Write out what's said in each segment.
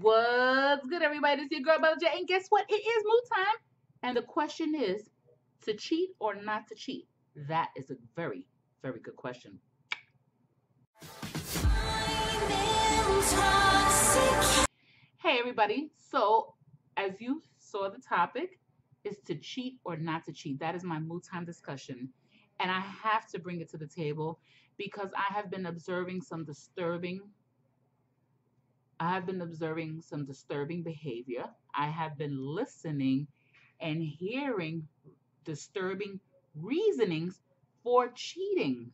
What's good, everybody? It's your girl, Bella J. And guess what? It is mood time. And the question is to cheat or not to cheat? That is a very, very good question. Hey, everybody. So, as you saw, the topic is to cheat or not to cheat. That is my mood time discussion. And I have to bring it to the table because I have been observing some disturbing behavior. I have been listening and hearing disturbing reasonings for cheating.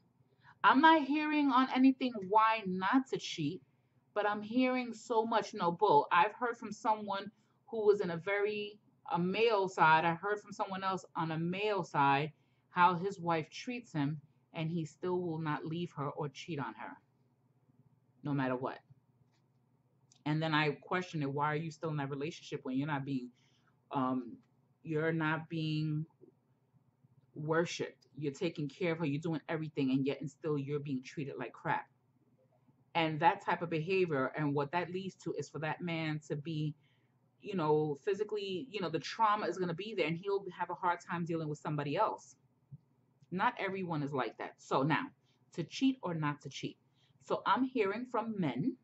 I'm not hearing on anything why not to cheat, but I'm hearing so much no bull. I've heard from someone who was in a male side. I heard from someone else on a male side how his wife treats him and he still will not leave her or cheat on her no matter what. And then I question it, why are you still in that relationship when um you're not being worshipped. You're taking care of her. You're doing everything, and yet and still you're being treated like crap. And that type of behavior, and what that leads to, is for that man to be, physically, the trauma is going to be there, and he'll have a hard time dealing with somebody else. Not everyone is like that. So now, to cheat or not to cheat. So I'm hearing from men.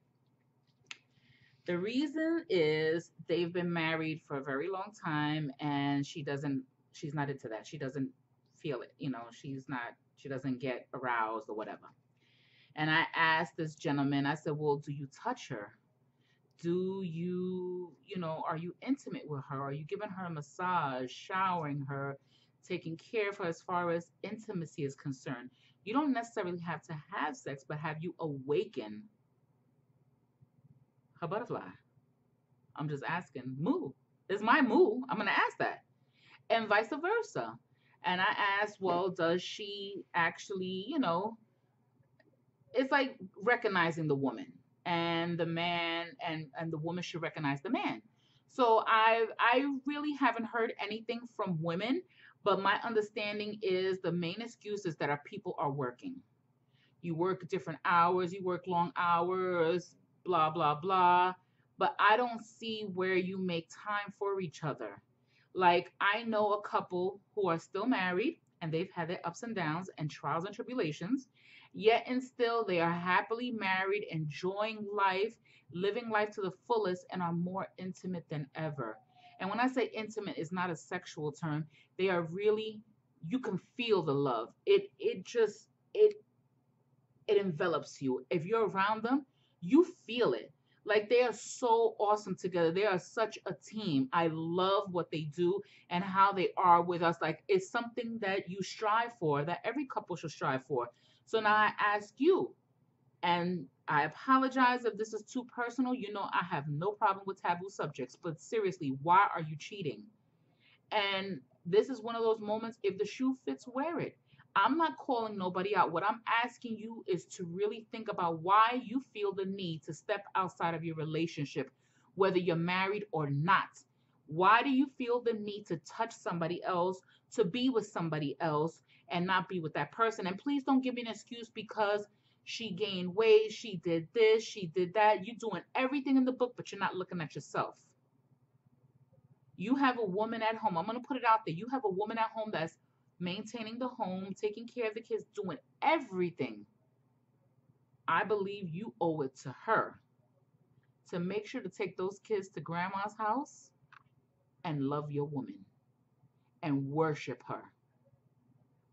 The reason is they've been married for a very long time, and she's not into that. She doesn't feel it. She doesn't get aroused or whatever. And I asked this gentleman, I said, well, do you touch her? Do you, are you intimate with her? Are you giving her a massage, showering her, taking care of her as far as intimacy is concerned? You don't necessarily have to have sex, but have you awakened her butterfly? I'm just asking. Moo. It's my moo. I'm going to ask that. And vice versa. And I asked, well, does she actually, it's like recognizing the woman and the man, and the woman should recognize the man. So I really haven't heard anything from women, but my understanding is the main excuse is that our people are working. You work different hours, you work long hours, blah blah blah, but I don't see where you make time for each other. Like, I know a couple who are still married and they've had their ups and downs and trials and tribulations, yet and still they are happily married, enjoying life, living life to the fullest, and are more intimate than ever. And when I say intimate, it's not a sexual term. They are really, you can feel the love. It envelops you. If you're around them, you feel it. Like, they are so awesome together. They are such a team. I love what they do and how they are with us. Like, it's something that you strive for, that every couple should strive for. So now I ask you, and I apologize if this is too personal. I have no problem with taboo subjects, but seriously, why are you cheating? And this is one of those moments, if the shoe fits, wear it. I'm not calling nobody out. What I'm asking you is to really think about why you feel the need to step outside of your relationship, whether you're married or not. Why do you feel the need to touch somebody else, to be with somebody else, and not be with that person? And please don't give me an excuse because she gained weight, she did this, she did that. You're doing everything in the book, but you're not looking at yourself. You have a woman at home. I'm going to put it out there. You have a woman at home that's maintaining the home, taking care of the kids, doing everything. I believe you owe it to her to make sure to take those kids to grandma's house and love your woman and worship her,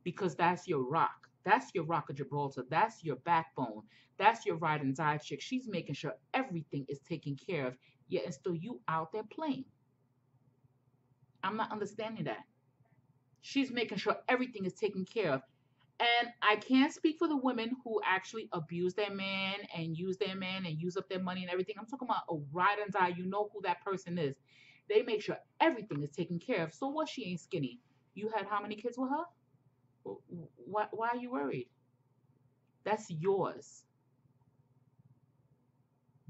because that's your rock. That's your rock of Gibraltar. That's your backbone. That's your ride and die chick. She's making sure everything is taken care of, yet and still you out there playing. I'm not understanding that. She's making sure everything is taken care of. And I can't speak for the women who actually abuse their man and use their man and use up their money and everything. I'm talking about a ride and die. You know who that person is. They make sure everything is taken care of. So what? She ain't skinny. You had how many kids with her? Why are you worried? That's yours.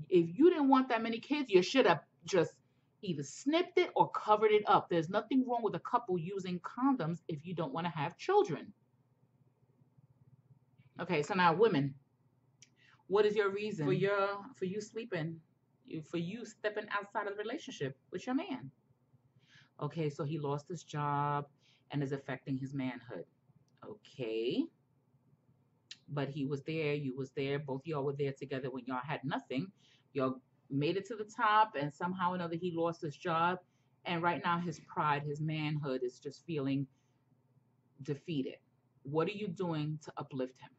If you didn't want that many kids, you should have just either snipped it or covered it up. There's nothing wrong with a couple using condoms if you don't want to have children. Okay, so now women, what is your reason for you sleeping? for you stepping outside of the relationship with your man. Okay, so he lost his job and is affecting his manhood. Okay, but he was there, you was there, both y'all were there together when y'all had nothing. Y'all made it to the top, and somehow or another he lost his job. And right now, his pride, his manhood is just feeling defeated. What are you doing to uplift him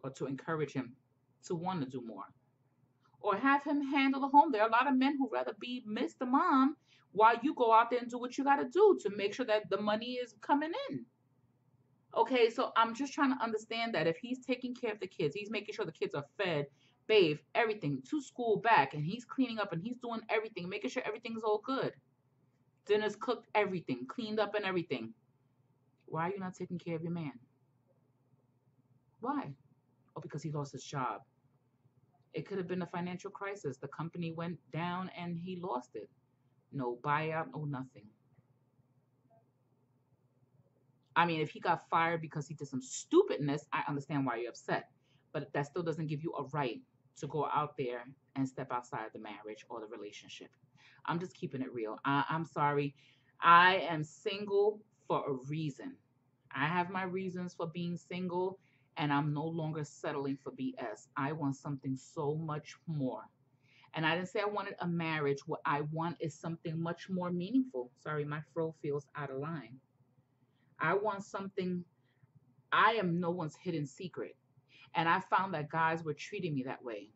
or to encourage him to want to do more? Or have him handle the home. There are a lot of men who rather be Mr. Mom while you go out there and do what you got to do to make sure that the money is coming in. Okay, so I'm just trying to understand that if he's taking care of the kids, he's making sure the kids are fed, bathed, everything, to school, back, and he's cleaning up and he's doing everything, making sure everything's all good. Dinner's cooked, everything, cleaned up and everything. Why are you not taking care of your man? Why? Oh, because he lost his job. It could have been a financial crisis. The company went down and he lost it. No buyout, no nothing. I mean, if he got fired because he did some stupidness, I understand why you're upset. But that still doesn't give you a right to go out there and step outside the marriage or the relationship. I'm just keeping it real. I'm sorry. I am single for a reason. I have my reasons for being single, and I'm no longer settling for BS. I want something so much more. And I didn't say I wanted a marriage. What I want is something much more meaningful. Sorry, my fro feels out of line. I want something. I am no one's hidden secret. And I found that guys were treating me that way.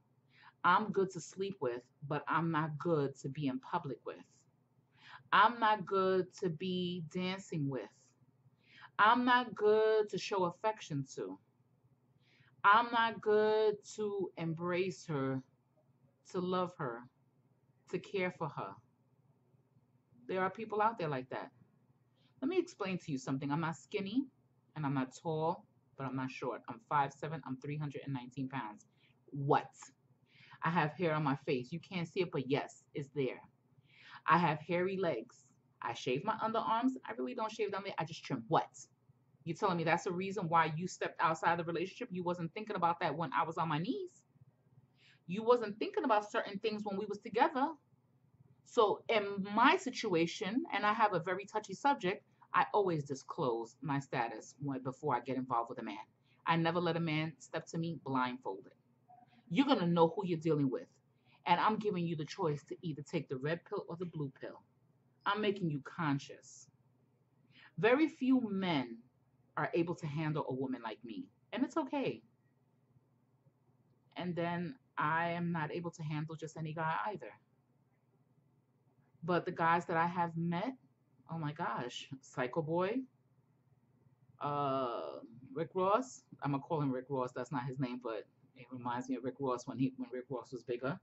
I'm good to sleep with, but I'm not good to be in public with. I'm not good to be dancing with. I'm not good to show affection to. I'm not good to embrace her, to love her, to care for her. There are people out there like that. Let me explain to you something. I'm not skinny and I'm not tall, but I'm not short. I'm 5'7", I'm 319 pounds. What? I have hair on my face. You can't see it, but yes, it's there. I have hairy legs. I shave my underarms. I really don't shave down there. I just trim. What? You telling me that's the reason why you stepped outside the relationship? You wasn't thinking about that when I was on my knees. You wasn't thinking about certain things when we was together. So in my situation, and I have a very touchy subject, I always disclose my status before I get involved with a man. I never let a man step to me blindfolded. You're going to know who you're dealing with. And I'm giving you the choice to either take the red pill or the blue pill. I'm making you conscious. Very few men are able to handle a woman like me, and it's okay. And then I am not able to handle just any guy either. But the guys that I have met, oh my gosh, Psycho Boy, uh, Rick Ross. I'm gonna call him Rick Ross. That's not his name, but it reminds me of Rick Ross when Rick Ross was bigger.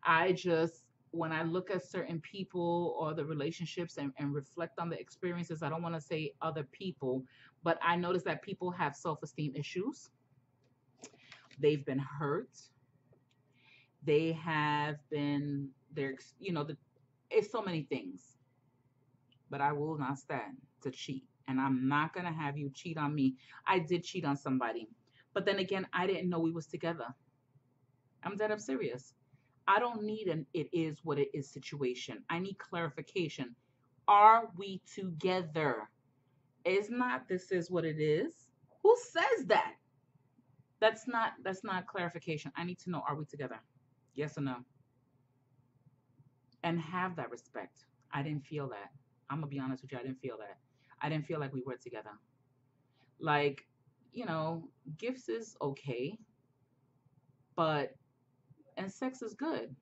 I just when I look at certain people or the relationships and reflect on the experiences, I don't want to say other people, but I notice that people have self-esteem issues. They've been hurt. They have been there, it's so many things, but I will not stand to cheat. And I'm not going to have you cheat on me. I did cheat on somebody. But then again, I didn't know we was together. I'm dead up serious. I don't need an it is what it is situation. I need clarification. Are we together? It's not this is what it is. Who says that? That's not clarification. I need to know, are we together? Yes or no? And have that respect. I didn't feel that. I'm gonna be honest with you, I didn't feel that. I didn't feel like we were together. Like, you know, gifts is okay, but and sex is good.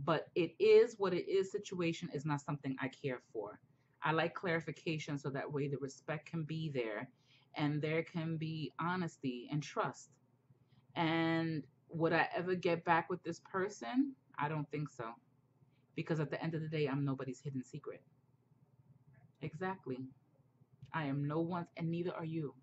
But it is what it is situation is not something I care for. I like clarification so that way the respect can be there and there can be honesty and trust. And would I ever get back with this person? I don't think so. Because at the end of the day, I'm nobody's hidden secret. Exactly. I am no one's and neither are you.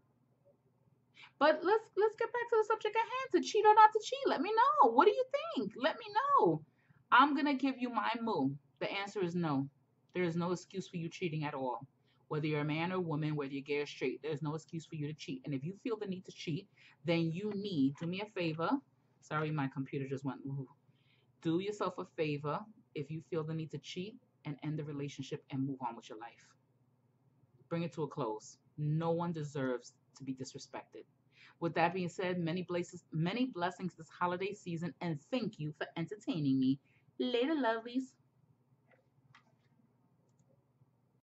But let's get back to the subject at hand. To cheat or not to cheat? Let me know. What do you think? Let me know. I'm gonna give you my moo. The answer is no. There is no excuse for you cheating at all. Whether you're a man or woman, whether you're gay or straight, there's no excuse for you to cheat. And if you feel the need to cheat, then you need, do me a favor. Sorry, my computer just went. Ooh. Do yourself a favor if you feel the need to cheat and end the relationship and move on with your life. Bring it to a close. No one deserves to be disrespected. With that being said, many blessings this holiday season, and thank you for entertaining me. Later, lovelies.